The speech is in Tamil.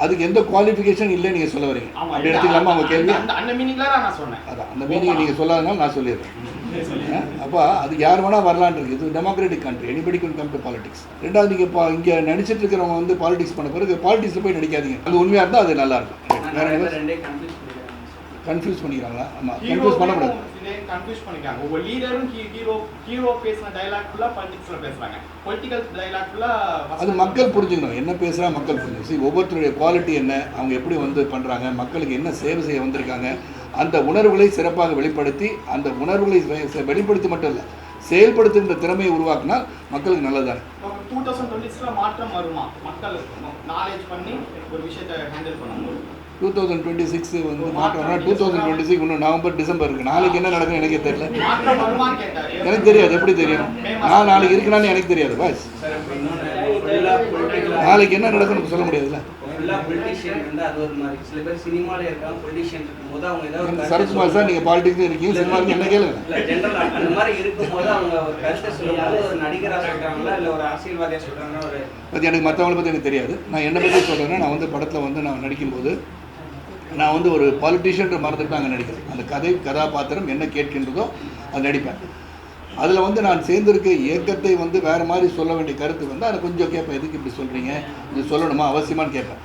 அதுக்கு எந்த குவாலிஃபிகேஷன் இல்லைன்னு நீங்கள் சொல்ல வரீங்க. அப்படி எடுத்துக்கலாமா அவங்க கேள்வி? அந்த மீனிங்ல நான் சொன்னேன். அதான் அந்த மீனிங்கை நீங்கள் சொல்லாதனால நான் சொல்லிடுறேன். அப்போ அது யார் வேணால் வரலான் இருக்குது. இது democratic country, anybody can come to politics. ரெண்டாவது நீங்கள் இப்போ இங்கே நடிச்சிட்டு இருக்கிறவங்க வந்து பாலிடிக்ஸ் பண்ண பிறகு பாலிடிக்ஸில் போய் நடிக்காதீங்க. அது உண்மையாக இருந்தால் அது நல்லாயிருக்கும். வேறு கன்ஃபியூஸ் பண்ணிக்கிறாங்களா? ஆமாம், கன்ஃபியூஸ் பண்ணக்கூடாது. கன்ஃபியூஸ் பண்ணிக்கிறாங்க. ஒவ்வொரு லீடரும் ஹீரோ பேசின டயலாக் ஃபுல்லாக பாலிடிக்ஸில் பேசுகிறாங்க. பொலிட்டிக்கல் டயலாக் ஃபுல்லாக அது மக்கள் புரிஞ்சுக்கணும். என்ன பேசுகிறா மக்கள் புரிஞ்சுக்கணும். ஒவ்வொருத்தருடைய குவாலிட்டி என்ன, அவங்க எப்படி வந்து பண்ணுறாங்க, மக்களுக்கு என்ன சேவை செய்ய வந்திருக்காங்க, அந்த உணர்வுகளை சிறப்பாக வெளிப்படுத்தி, அந்த உணர்வுகளை வெளிப்படுத்தி மட்டும் இல்லை, செயல்படுத்துகின்ற திறமையை உருவாக்கினால் மக்களுக்கு நல்லதானே. 2026 மாற்றம் வருமா? மக்கள் நாலேஜ் பண்ணி ஒரு விஷயத்தை ஹேண்டில் பண்ணும்போது 2026 வந்து மாற்றம்னா 2026 இன்னும் நவம்பர் டிசம்பர் இருக்குது. நாளைக்கு என்ன நடக்கும் எனக்கே தெரியல. எனக்கு தெரியாது. எப்படி தெரியும்? நான் நாளைக்கு இருக்கணும்னு எனக்கு தெரியாது பாஸ். நாளைக்கு என்ன நடக்கும்னு சொல்ல முடியாதுல்ல. சரத்குமார் சார், நீங்கள் பாலிடிக்ஸ் இருக்கீங்க, சினிமாவுக்கு என்ன கேளுங்க. பற்றி எனக்கு மற்றவங்களை பற்றி எனக்கு தெரியாது. நான் என்னை பற்றி சொல்கிறேன்னா, நான் வந்து படத்தில் வந்து நான் நடிக்கும்போது நான் வந்து ஒரு பாலிட்டிஷியன்ற மறந்துட்டு அங்கே நடிக்கிறேன். அந்த கதாபாத்திரம் என்ன கேட்கின்றதோ அது நடிப்பேன். அதில் வந்து நான் சேர்ந்திருக்க இயக்கத்தை வந்து வேறு மாதிரி சொல்ல வேண்டிய கருத்து வந்து அதை கொஞ்சம் கேட்பேன். எதுக்கு இப்படி சொல்கிறீங்க, இது சொல்லணுமா, அவசியமானு கேட்பேன்.